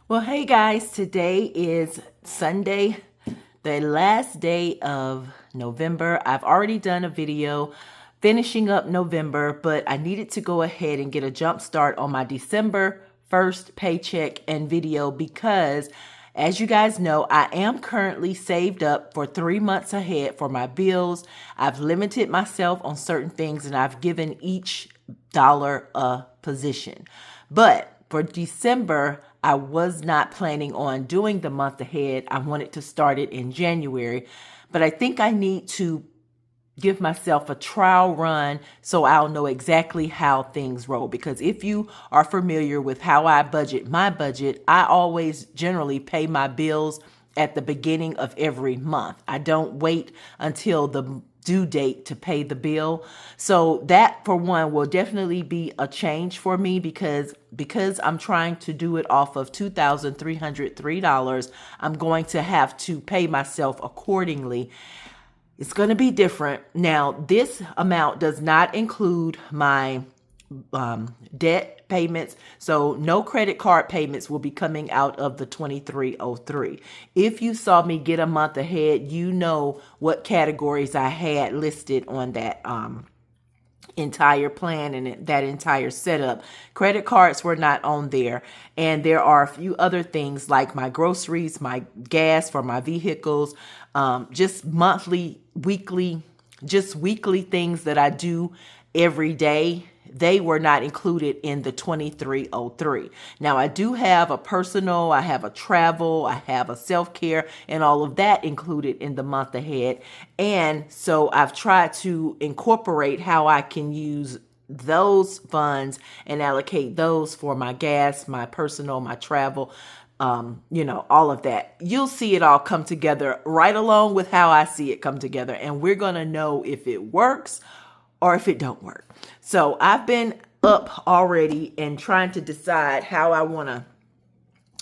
Well, hey guys, today is Sunday, the last day of November. I've already done a video finishing up November, but I needed to go ahead and get a jump start on my December 1st paycheck and video because, as you guys know, I am currently saved up for 3 months ahead for my bills. I've limited myself on certain things and I've given each dollar a position. But for December, I was not planning on doing the month ahead. I wanted to start it in January, but I think I need to give myself a trial run so I'll know exactly how things roll. Because if you are familiar with how I budget my budget, I always generally pay my bills at the beginning of every month. I don't wait until the due date to pay the bill. So that, for one, will definitely be a change for me because I'm trying to do it off of $2,303. I'm going to have to pay myself accordingly. It's going to be different. Now, this amount does not include my debt payments. So no credit card payments will be coming out of the 2303. If you saw me get a month ahead, you know what categories I had listed on that entire plan and that entire setup. Credit cards were not on there. And there are a few other things like my groceries, my gas for my vehicles, just monthly, weekly things that I do every day. They were not included in the 2303. Now, I do have a personal, I have a travel, I have a self-care, and all of that included in the month ahead. And so I've tried to incorporate how I can use those funds and allocate those for my gas, my personal, my travel, all of that. You'll see it all come together right along with how I see it come together. And we're going to know if it works or if it don't work. So I've been up already and trying to decide how I want to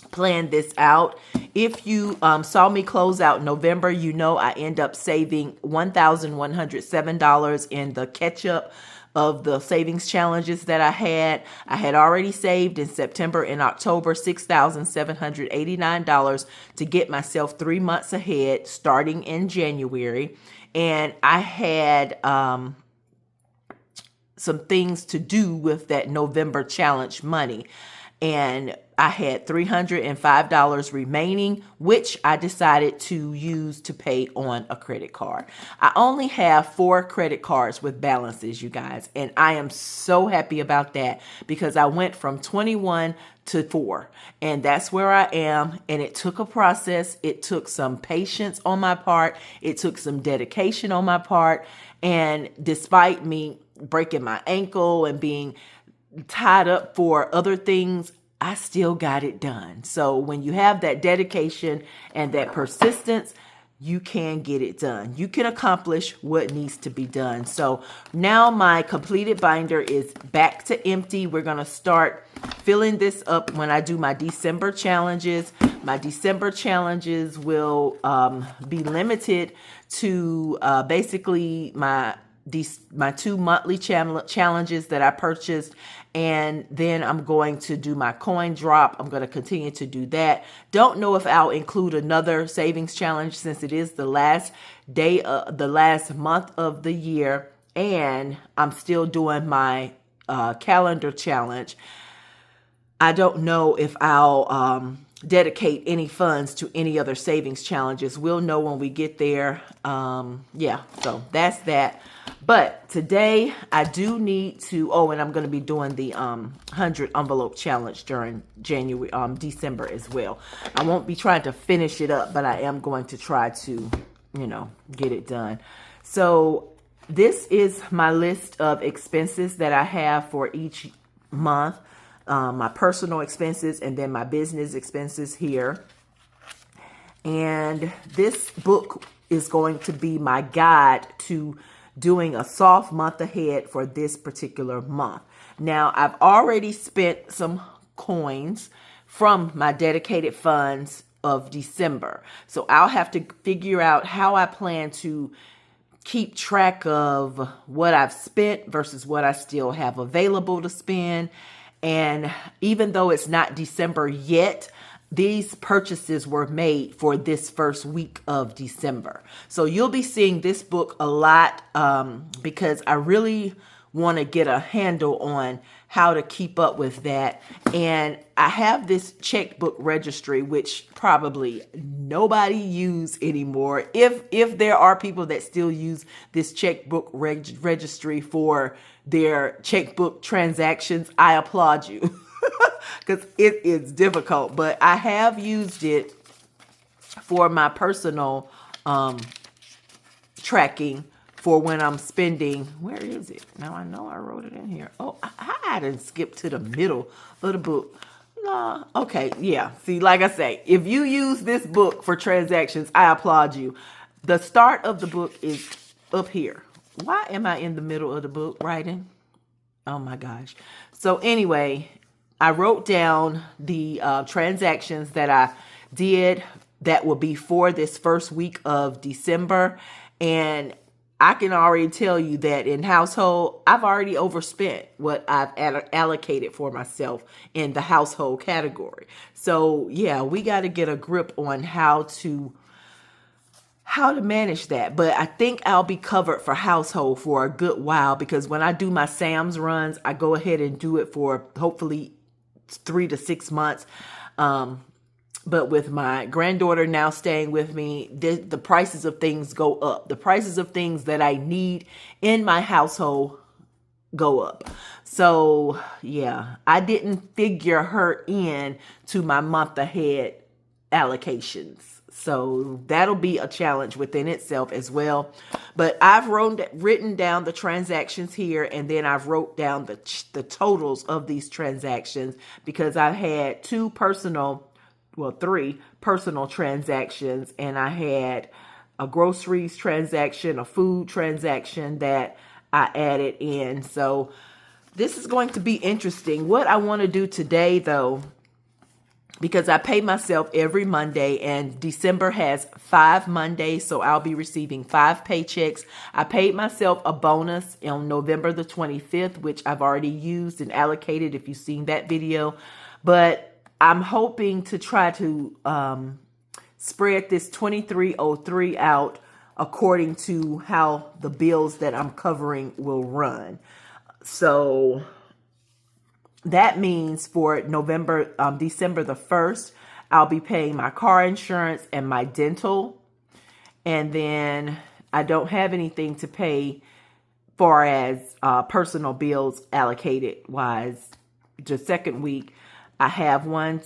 plan this out. If you saw me close out November, you know I end up saving $1,107 in the catch-up of the savings challenges that I had. I had already saved in September and October $6,789 to get myself 3 months ahead starting in January. And I had some things to do with that November challenge money. And I had $305 remaining, which I decided to use to pay on a credit card. I only have 4 credit cards with balances, you guys, and I am so happy about that because I went from 21 to 4, and that's where I am. And it took a process. It took some patience on my part. It took some dedication on my part. And despite me breaking my ankle and being tied up for other things, I still got it done. So when you have that dedication and that persistence, you can get it done. You can accomplish what needs to be done. So now my completed binder is back to empty. We're going to start filling this up when I do my December challenges. My December challenges will be limited to basically my 2 monthly challenges that I purchased. And then I'm going to do my coin drop. I'm going to continue to do that. Don't know if I'll include another savings challenge since it is the last day, the last month of the year. And I'm still doing my calendar challenge. I don't know if I'll dedicate any funds to any other savings challenges. We'll know when we get there. Yeah, so that's that. But today I do need to, and I'm going to be doing the 100 envelope challenge during December as well. I won't be trying to finish it up, but I am going to try to, get it done. So this is my list of expenses that I have for each month. My personal expenses and then my business expenses here. And this book is going to be my guide to doing a soft month ahead for this particular month. Now, I've already spent some coins from my dedicated funds of December. So I'll have to figure out how I plan to keep track of what I've spent versus what I still have available to spend. And even though it's not December yet, these purchases were made for this first week of December. So you'll be seeing this book a lot because I really want to get a handle on how to keep up with that. And I have this checkbook registry, which probably nobody use anymore. If there are people that still use this checkbook registry for their checkbook transactions, I applaud you. Because it is difficult, but I have used it for my personal tracking for when I'm spending. Where is it? Now I know I wrote it in here. Oh, I didn't skip to the middle of the book. Nah. Okay, yeah. See, like I say, if you use this book for transactions, I applaud you. The start of the book is up here. Why am I in the middle of the book writing? Oh my gosh. So anyway, I wrote down the transactions that I did that will be for this first week of December. And I can already tell you that in household, I've already overspent what I've allocated for myself in the household category. So yeah, we got to get a grip on how to manage that. But I think I'll be covered for household for a good while, because when I do my Sam's runs, I go ahead and do it for hopefully 3 to 6 months. But with my granddaughter now staying with me, the prices of things go up. The prices of things that I need in my household go up. So yeah, I didn't figure her in to my month ahead allocations. So that'll be a challenge within itself as well. But I've written down the transactions here, and then I've wrote down the totals of these transactions, because I had 3 personal transactions, and I had a groceries transaction, a food transaction that I added in. So this is going to be interesting. What I want to do today, though, because I pay myself every Monday, and December has 5 Mondays, so I'll be receiving 5 paychecks. I paid myself a bonus on November the 25th, which I've already used and allocated if you've seen that video. But I'm hoping to try to spread this $23.03 out according to how the bills that I'm covering will run. So that means for December the 1st, I'll be paying my car insurance and my dental. And then I don't have anything to pay far as personal bills allocated wise. The second week, I have 3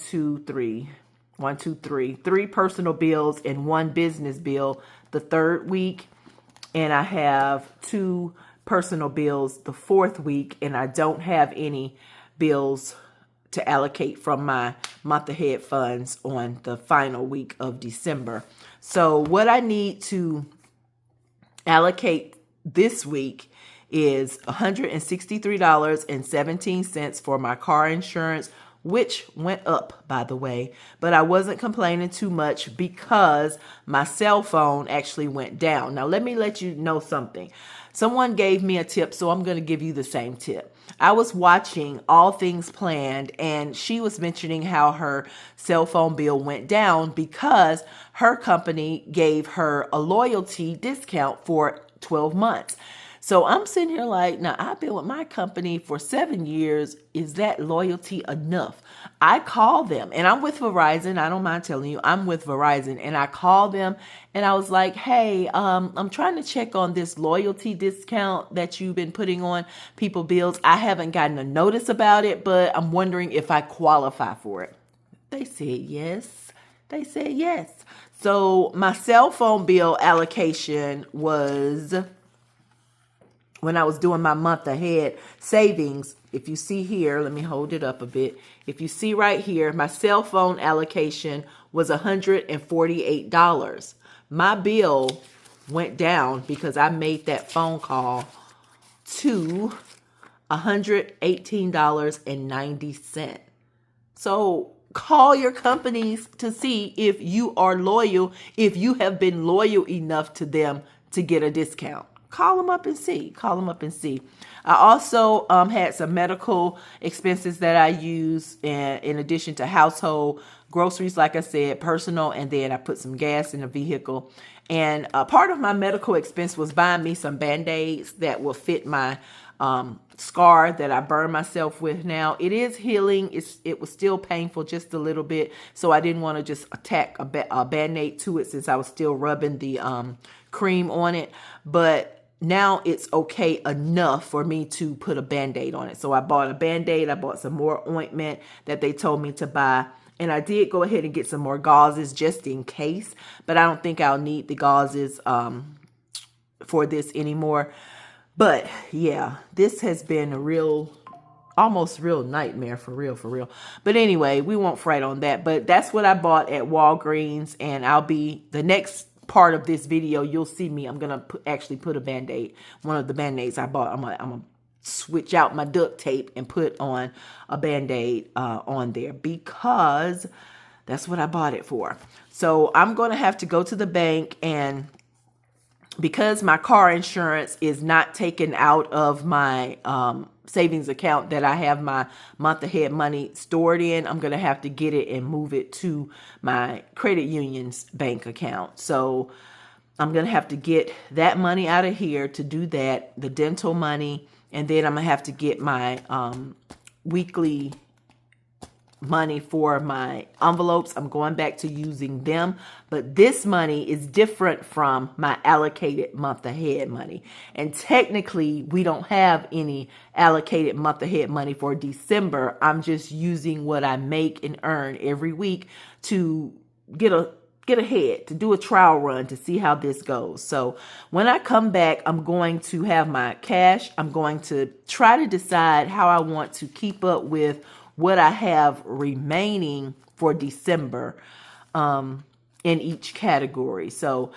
personal bills and 1 business bill the third week. And I have 2 personal bills the fourth week, and I don't have any bills to allocate from my month ahead funds on the final week of December. So what I need to allocate this week is $163.17 for my car insurance, which went up, by the way, but I wasn't complaining too much because my cell phone actually went down. Now, let me let you know something. Someone gave me a tip, so I'm going to give you the same tip. I was watching All Things Planned, and she was mentioning how her cell phone bill went down because her company gave her a loyalty discount for 12 months. So I'm sitting here like, now I've been with my company for 7 years. Is that loyalty enough? I call them, and I'm with Verizon. I don't mind telling you, I'm with Verizon. And I called them and I was like, hey, I'm trying to check on this loyalty discount that you've been putting on people bills. I haven't gotten a notice about it, but I'm wondering if I qualify for it. They said yes. They said yes. So my cell phone bill allocation was, when I was doing my month ahead savings, if you see here, let me hold it up a bit. If you see right here, my cell phone allocation was $148. My bill went down because I made that phone call to $118.90. So call your companies to see if you are loyal, if you have been loyal enough to them to get a discount. call them up and see. Call them up and see. I also had some medical expenses that I use in addition to household groceries, like I said, personal, and then I put some gas in the vehicle. And part of my medical expense was buying me some Band-Aids that will fit my scar that I burned myself with now. It is healing. It was still painful just a little bit, so I didn't want to just attack a Band-Aid to it since I was still rubbing the cream on it. But now it's okay enough for me to put a Band-Aid on it. So I bought a Band-Aid. I bought some more ointment that they told me to buy. And I did go ahead and get some more gauzes just in case. But I don't think I'll need the gauzes for this anymore. But yeah, this has been a almost real nightmare, for real. But anyway, we won't fright on that. But that's what I bought at Walgreens. And the next part of this video, you'll see me. I'm going to actually put a Band-Aid, one of the Band-Aids I bought. I'm going to switch out my duct tape and put on a Band-Aid on there because that's what I bought it for. So I'm going to have to go to the bank, and because my car insurance is not taken out of my savings account that I have my month ahead money stored in, I'm going to have to get it and move it to my credit union's bank account. So I'm going to have to get that money out of here to do that, the dental money. And then I'm going to have to get my weekly money for my envelopes. I'm going back to using them. But this money is different from my allocated month ahead money. And technically, we don't have any allocated month ahead money for December. I'm just using what I make and earn every week to get ahead, to do a trial run to see how this goes. So when I come back, I'm going to have my cash. I'm going to try to decide how I want to keep up with what I have remaining for December in each category. So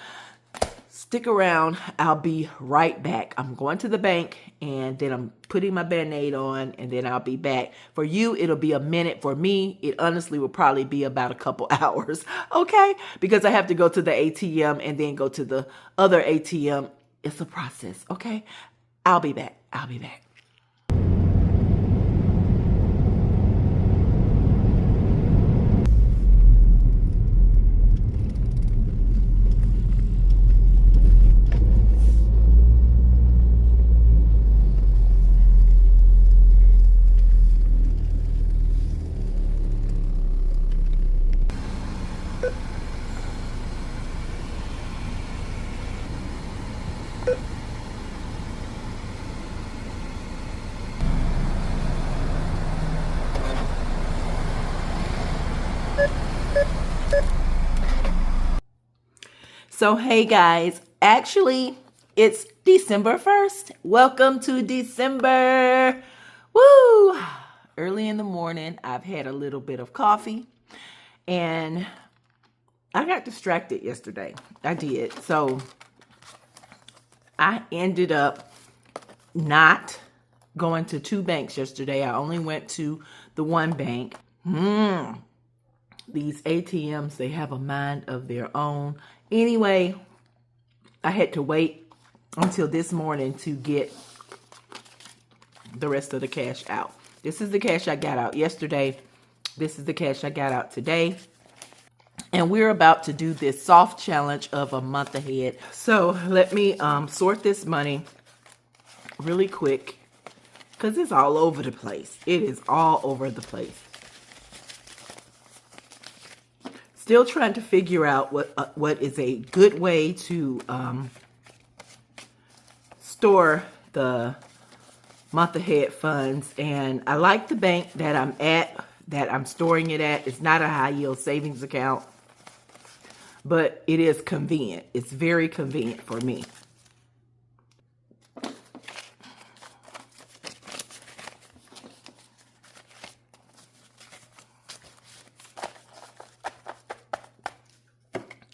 stick around. I'll be right back. I'm going to the bank, and then I'm putting my Band-Aid on, and then I'll be back. For you, it'll be a minute. For me, it honestly will probably be about a couple hours, okay? Because I have to go to the ATM and then go to the other ATM. It's a process, okay? I'll be back. I'll be back. So, hey guys, actually, it's December 1st. Welcome to December. Woo! Early in the morning, I've had a little bit of coffee, and I got distracted yesterday. I did. So, I ended up not going to two banks yesterday. I only went to the one bank. These ATMs, they have a mind of their own. Anyway, I had to wait until this morning to get the rest of the cash out. This is the cash I got out yesterday. This is the cash I got out today. And we're about to do this soft challenge of a month ahead. So let me sort this money really quick because it's all over the place. It is all over the place. Still trying to figure out what is a good way to store the month ahead funds. And I like the bank that I'm at, that I'm storing it at. It's not a high yield savings account, but it is convenient. It's very convenient for me.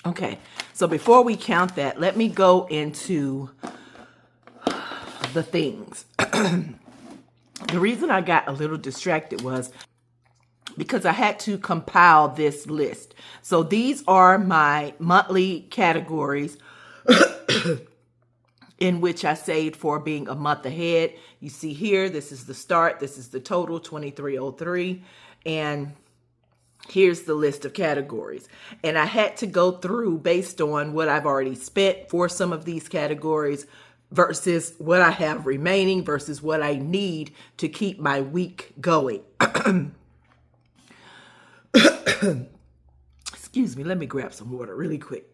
Okay, so before we count that, let me go into the things. The reason I got a little distracted was because I had to compile this list. So these are my monthly categories. in which I saved for being a month ahead. You see here, this is the start. This is the total, 2303. And here's the list of categories. And I had to go through based on what I've already spent for some of these categories versus what I have remaining versus what I need to keep my week going. Excuse me, let me grab some water really quick.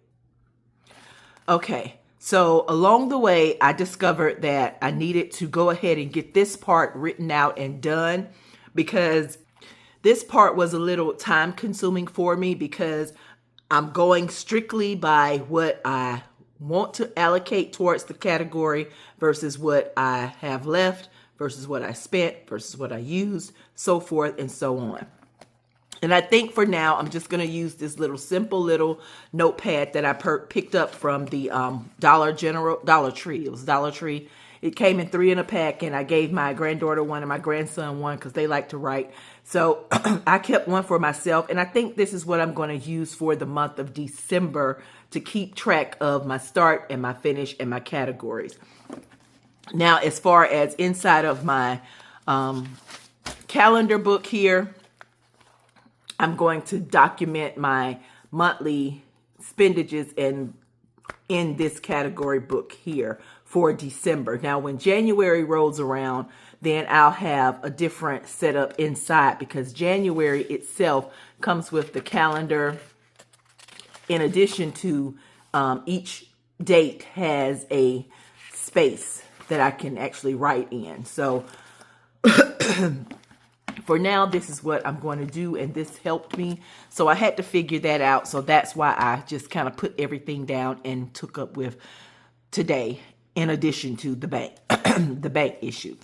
Okay, so along the way, I discovered that I needed to go ahead and get this part written out and done, because this part was a little time consuming for me, because I'm going strictly by what I want to allocate towards the category versus what I have left versus what I spent versus what I used, so forth and so on. And I think for now, I'm just going to use this little simple little notepad that I picked up from the Dollar Tree. It was Dollar Tree. It came in 3 in a pack, and I gave my granddaughter one and my grandson one because they like to write. So I kept one for myself, and I think this is what I'm going to use for the month of December to keep track of my start and my finish and my categories. Now, as far as inside of my calendar book here, I'm going to document my monthly expenditure in this category book here for December. Now, when January rolls around, then I'll have a different setup inside, because January itself comes with the calendar. In addition to each date has a space that I can actually write in. So for now, this is what I'm going to do, and this helped me. So I had to figure that out. So that's why I just kind of put everything down and took up with today, in addition to the bank, the bank issue.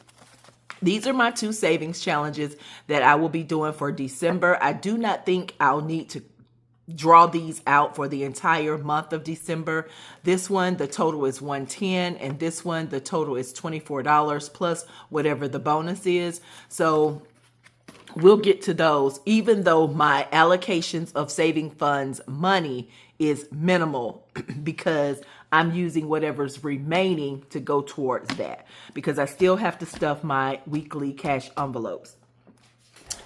These are my 2 savings challenges that I will be doing for December. I do not think I'll need to draw these out for the entire month of December. This one, the total is $110, and this one, the total is $24 plus whatever the bonus is. So we'll get to those, even though my allocations of saving funds money is minimal, because I'm using whatever's remaining to go towards that, because I still have to stuff my weekly cash envelopes.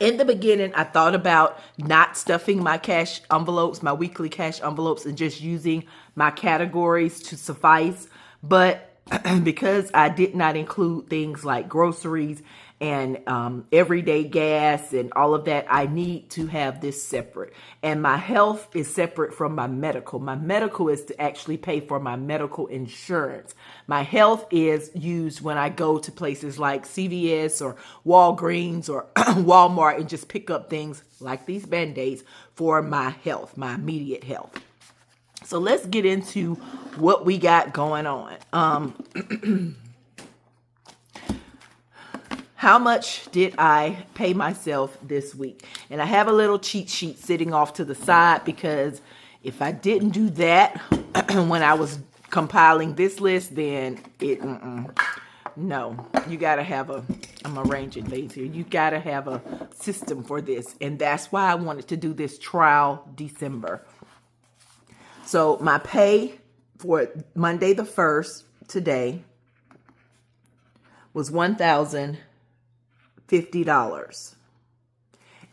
In the beginning, I thought about not stuffing my cash envelopes, my weekly cash envelopes, and just using my categories to suffice. But because I did not include things like groceries and everyday gas and all of that, I need to have this separate. And my health is separate from my medical. My medical is to actually pay for my medical insurance. My health is used when I go to places like CVS or Walgreens or Walmart and just pick up things like these Band-Aids for my health, my immediate health. So let's get into what we got going on. How much did I pay myself this week? And I have a little cheat sheet sitting off to the side, because if I didn't do that when I was compiling this list, then no, you got to have I'm arranging things here. You got to have a system for this. And that's why I wanted to do this trial December. So my pay for Monday the 1st, today, was $1,050.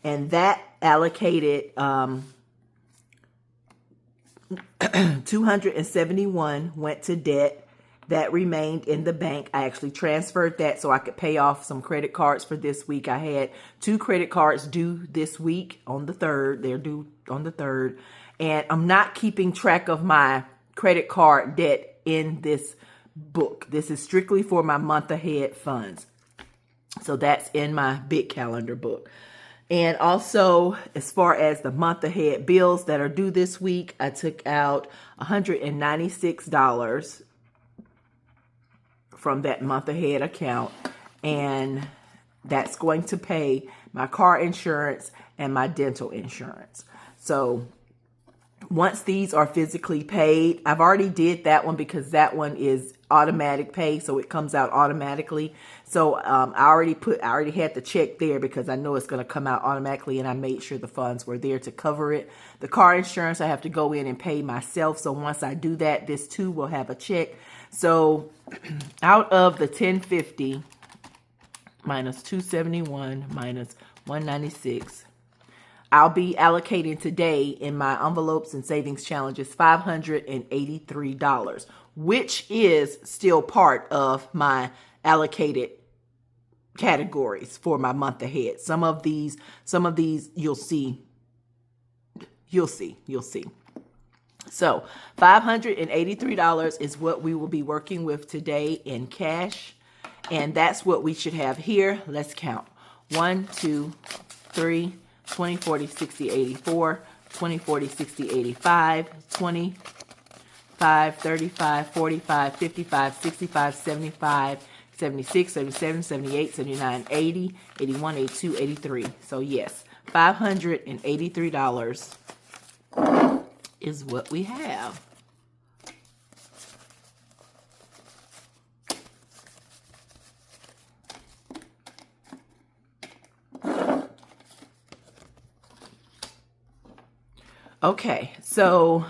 And that allocated $271 went to debt. That remained in the bank. I actually transferred that so I could pay off some credit cards for this week. I had 2 credit cards due this week on the 3rd. They're due on the 3rd. And I'm not keeping track of my credit card debt in this book. This is strictly for my month ahead funds. So that's in my big calendar book. And also, as far as the month ahead bills that are due this week, I took out $196 from that month ahead account. And that's going to pay my car insurance and my dental insurance. So Once these are physically paid, I've already did that one because that one is automatic pay, so it comes out automatically. So I already had the check there because I know it's going to come out automatically, and I made sure the funds were there to cover it. The car insurance I have to go in and pay myself. So once I do that, this too will have a check. So out of the 1050 minus 271 minus 196. I'll be allocating today in my envelopes and savings challenges $583, which is still part of my allocated categories for my month ahead. Some of these you'll see. So $583 is what we will be working with today in cash. And that's what we should have here. Let's count. 1, 2, 3, 20, 40, 60, 84, 20, 40, 60, 85, 25, 35, 45, 55, 65, 75, 76, 77, 78, 79, 80, 81, 82, 83. So yes, $583 is what we have. Okay, so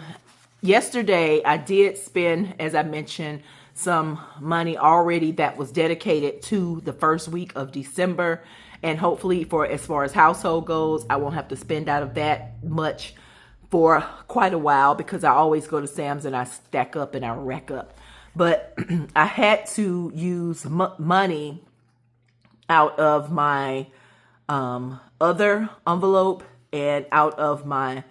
yesterday I did spend, as I mentioned, some money already that was dedicated to the first week of December. And hopefully for as far as household goes, I won't have to spend out of that much for quite a while because I always go to Sam's and I stack up and I rack up. But I had to use money out of my other envelope and out of my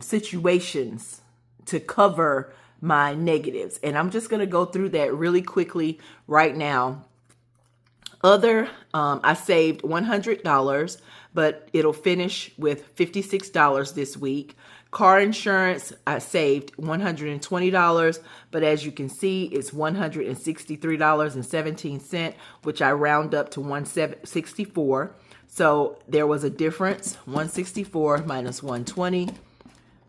situations to cover my negatives. And I'm just going to go through that really quickly right now. I saved $100, but it'll finish with $56 this week. Car insurance, I saved $120, but as you can see, it's $163.17, which I round up to $164. So there was a difference, 164 minus 120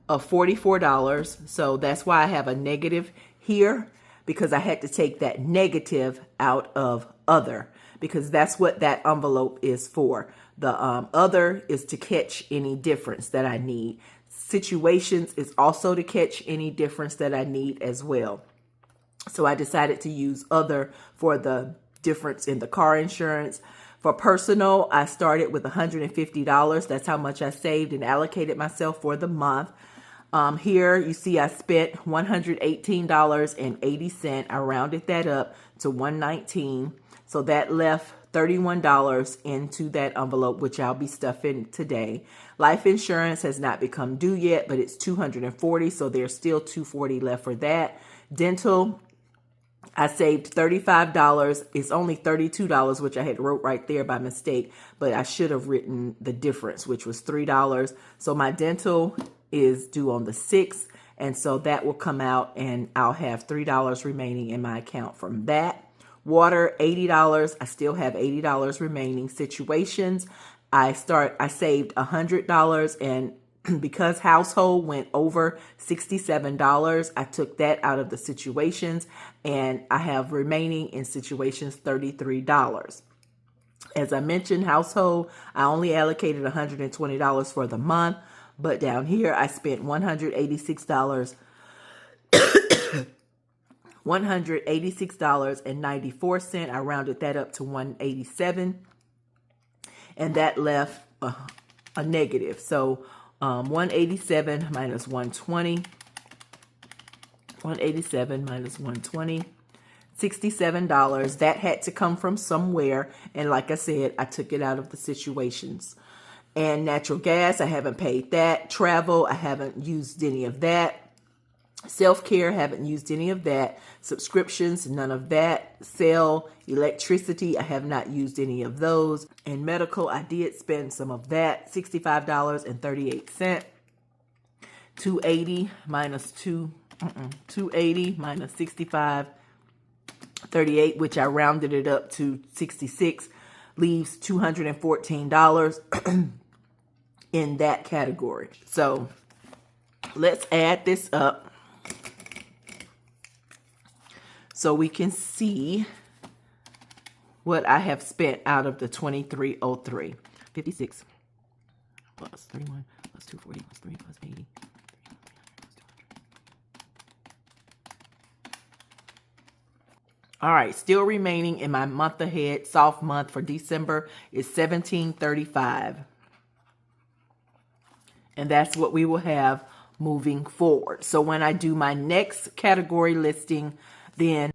of $44. So that's why I have a negative here, because I had to take that negative out of other, because that's what that envelope is for. The other is to catch any difference that I need. Situations is also to catch any difference that I need as well. So I decided to use other for the difference in the car insurance. For personal, I started with $150. That's how much I saved and allocated myself for the month. Here you see I spent $118.80. I rounded that up to $119. So that left $31 into that envelope, which I'll be stuffing today. Life insurance has not become due yet, but it's $240. So there's still $240 left for that. Dental, I saved $35. It's only $32, which I had wrote right there by mistake, but I should have written the difference, which was $3. So my dental is due on the 6th. And so that will come out and I'll have $3 remaining in my account from that. Water, $80. I still have $80 remaining. Situations, I saved $100, and because household went over $67, I took that out of the situations, and I have remaining in situations $33. As I mentioned, household, I only allocated $120 for the month, but down here I spent $186. $186.94. I rounded that up to $187, and that left a negative. So 187 minus 120, 187 minus 120, $67. That had to come from somewhere, and like I said, I took it out of the situations. And natural gas, I haven't paid that. Travel, I haven't used any of that. Self-care, haven't used any of that. Subscriptions, none of that. Cell, electricity, I have not used any of those. And medical, I did spend some of that, $65.38. 280 minus 280 minus 65.38, which I rounded it up to 66, leaves $214 in that category. So let's add this up so we can see what I have spent out of the 2303. 56 plus 31 plus 240 plus 3 plus 80. All right, still remaining in my month ahead, soft month for December is $17.35. And that's what we will have moving forward. So when I do my next category listing, then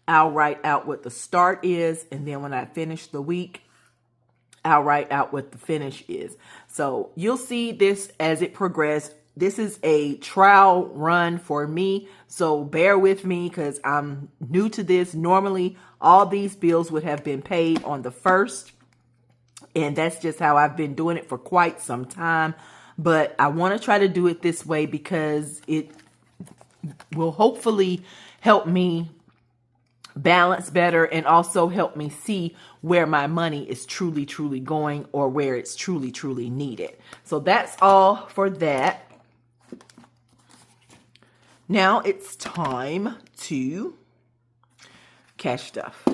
I'll write out what the start is. And then when I finish the week, I'll write out what the finish is. So you'll see this as it progresses. This is a trial run for me, so bear with me because I'm new to this. Normally, all these bills would have been paid on the 1st, and that's just how I've been doing it for quite some time. But I want to try to do it this way because it will hopefully help me balance better and also help me see where my money is truly, truly going or where it's truly, truly needed. So that's all for that. Now it's time to cash stuff.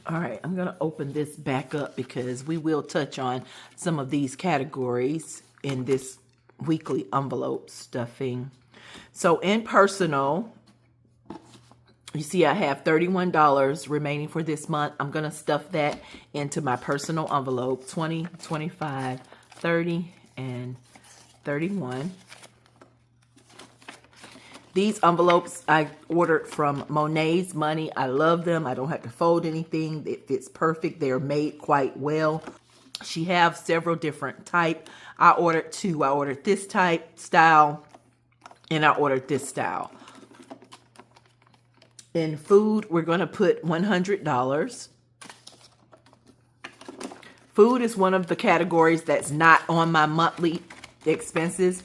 All right, I'm going to open this back up because we will touch on some of these categories in this weekly envelope stuffing. So in personal, you see I have $31 remaining for this month. I'm going to stuff that into my personal envelope, 20, 25, 30, and 31. These envelopes I ordered from Monet's Money. I love them. I don't have to fold anything. It fits perfect. They're made quite well. She has several different type. I ordered two. I ordered this type style and I ordered this style. In food, we're going to put $100. Food is one of the categories that's not on my monthly expenses,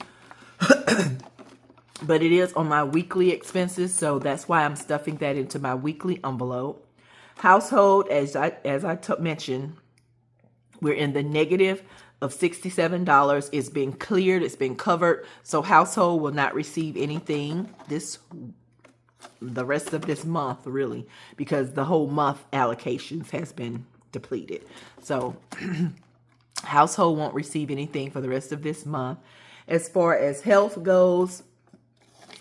but it is on my weekly expenses, so that's why I'm stuffing that into my weekly envelope. Household, as I mentioned, we're in the negative of $67. It's been cleared, it's been covered, so household will not receive anything the rest of this month, really, because the whole month allocations has been depleted. So household won't receive anything for the rest of this month. As far as health goes,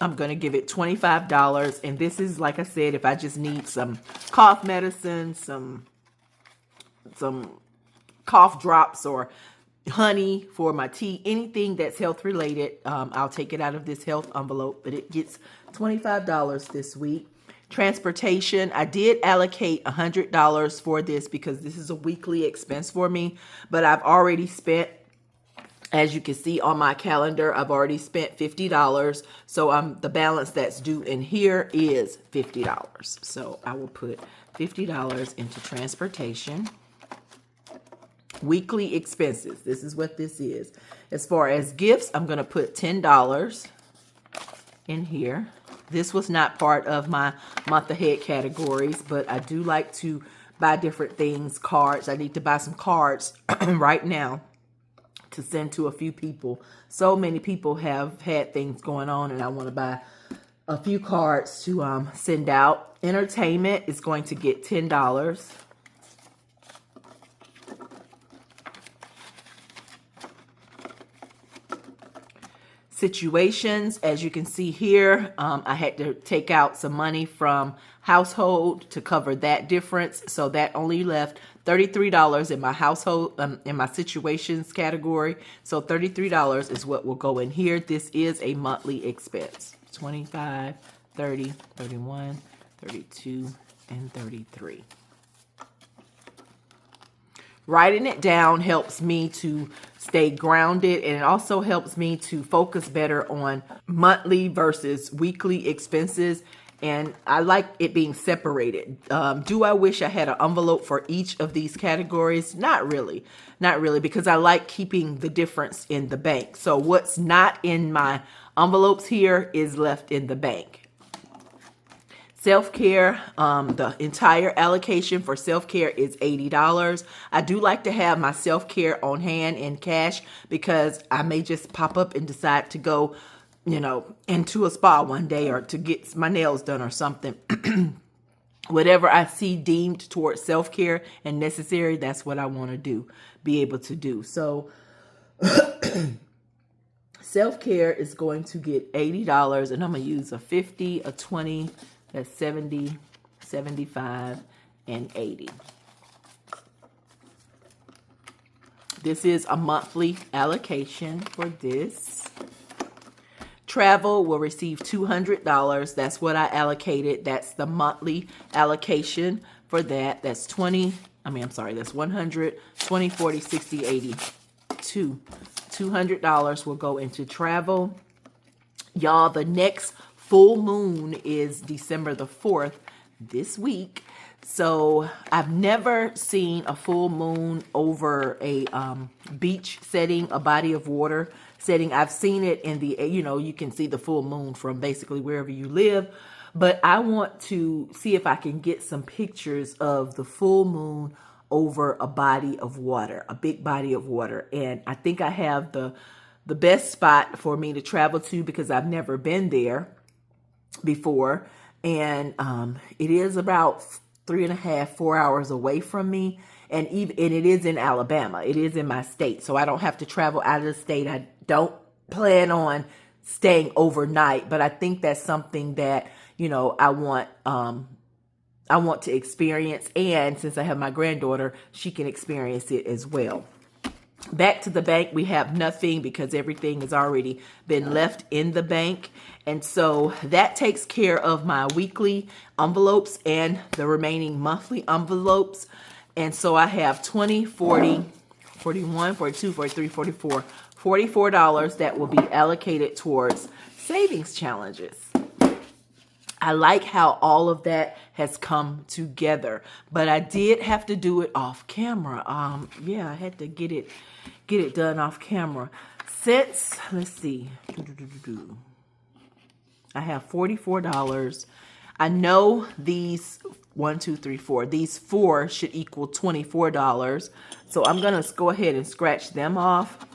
I'm going to give it $25. And this is, like I said, if I just need some cough medicine, some cough drops or honey for my tea, anything that's health related, I'll take it out of this health envelope, but it gets $25 this week. Transportation, I did allocate $100 for this because this is a weekly expense for me, but I've already spent, as you can see on my calendar, I've already spent $50. So the balance that's due in here is $50. So I will put $50 into transportation. Weekly expenses, this is what this is. As far as gifts, I'm going to put $10 in here. This was not part of my month ahead categories, but I do like to buy different things, cards. I need to buy some cards right now to send to a few people. So many people have had things going on and I want to buy a few cards to send out. Entertainment is going to get $10. Situations, as you can see here, I had to take out some money from household to cover that difference. So that only left $33 in my household, in my situations category. So $33 is what will go in here. This is a monthly expense. 25, 30, 31, 32, and 33. Writing it down helps me to stay grounded, and it also helps me to focus better on monthly versus weekly expenses. And I like it being separated. Do I wish I had an envelope for each of these categories? Not really. Not really, because I like keeping the difference in the bank. So what's not in my envelopes here is left in the bank. Self-care, the entire allocation for self-care is $80. I do like to have my self-care on hand in cash because I may just pop up and decide to go, into a spa one day or to get my nails done or something. Whatever I see deemed towards self-care and necessary, that's what I want to do, be able to do. So self-care is going to get $80, and I'm going to use a 50, a 20, that's 70, 75, and 80. This is a monthly allocation for this. Travel will receive $200. That's what I allocated. That's the monthly allocation for that. That's 100, 20, 40, 60, 80. $200 will go into travel. Y'all, the next full moon is December the 4th this week. So I've never seen a full moon over a beach setting, a body of water setting. I've seen it in the, you can see the full moon from basically wherever you live. But I want to see if I can get some pictures of the full moon over a body of water, a big body of water. And I think I have the best spot for me to travel to because I've never been there before. And it is about 3.5, 4 hours away from me. And it is in Alabama. It is in my state. So I don't have to travel out of the state. I don't plan on staying overnight, but I think that's something that, I want to experience. And since I have my granddaughter, she can experience it as well. Back to the bank, we have nothing because everything has already been left in the bank. And so that takes care of my weekly envelopes and the remaining monthly envelopes. And so I have 20, 40, 41, 42, 43, 44, $44 that will be allocated towards savings challenges. I like how all of that has come together, but I did have to do it off camera. I had to get it done off camera. Since, let's see, I have $44. I know these 1, 2, 3, 4. These 4 should equal $24. So I'm gonna go ahead and scratch them off.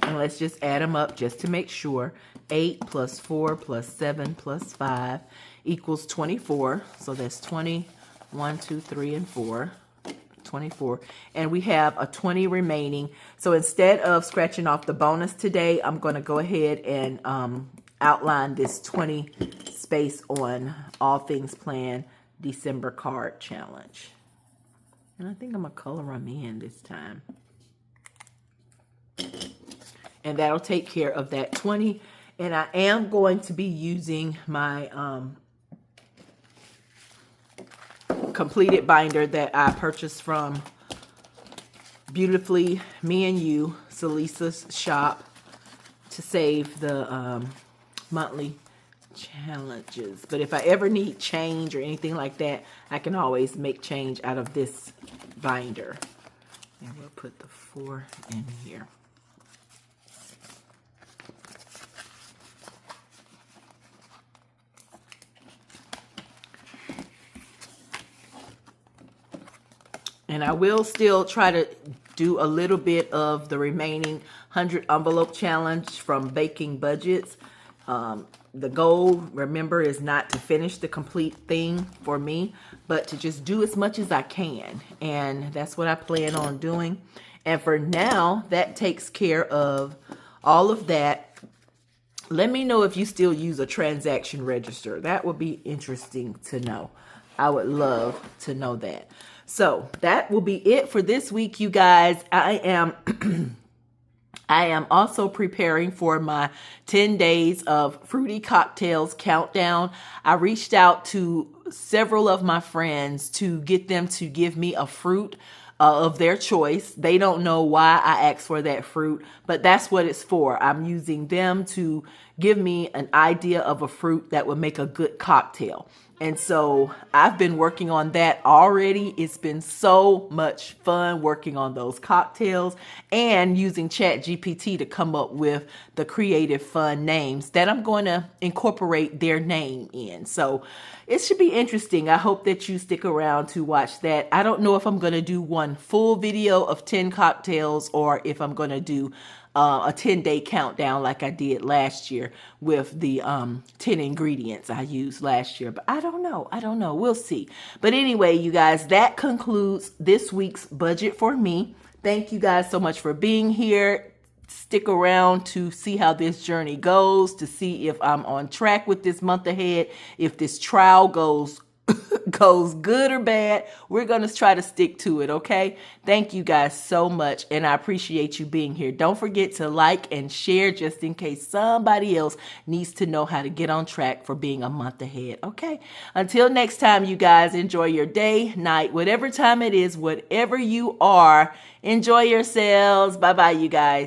And let's just add them up just to make sure. 8 plus 4 plus 7 plus 5 equals 24. So that's 20, 1, 2, 3, and 4. 24. And we have a 20 remaining. So instead of scratching off the bonus today, I'm going to go ahead and outline this 20 space on All Things Planned December card challenge. And I think I'm going to color them in this time. And that'll take care of that 20. And I am going to be using my completed binder that I purchased from Beautifully Me and You, Salisa's shop, to save the monthly challenges. But if I ever need change or anything like that, I can always make change out of this binder. And we'll put the 4 in here. And I will still try to do a little bit of the remaining 100 envelope challenge from Baking Budgets. The goal, remember, is not to finish the complete thing for me, but to just do as much as I can. And that's what I plan on doing. And for now, that takes care of all of that. Let me know if you still use a transaction register. That would be interesting to know. I would love to know that. So that will be it for this week, you guys. I am also preparing for my 10 days of fruity cocktails countdown. I reached out to several of my friends to get them to give me a fruit of their choice. They don't know why I asked for that fruit, but that's what it's for. I'm using them to give me an idea of a fruit that would make a good cocktail. And so I've been working on that already. It's been so much fun working on those cocktails and using ChatGPT to come up with the creative fun names that I'm going to incorporate their name in. So it should be interesting. I hope that you stick around to watch that. I don't know if I'm going to do one full video of 10 cocktails or if I'm going to do a 10-day countdown like I did last year with the 10 ingredients I used last year. But I don't know. We'll see. But anyway, you guys, that concludes this week's budget for me. Thank you guys so much for being here. Stick around to see how this journey goes, to see if I'm on track with this month ahead, if this trial goes good or bad. We're going to try to stick to it, okay? Thank you guys so much, and I appreciate you being here. Don't forget to like and share just in case somebody else needs to know how to get on track for being a month ahead, okay? Until next time, you guys, enjoy your day, night, whatever time it is, whatever you are, enjoy yourselves. Bye-bye, you guys.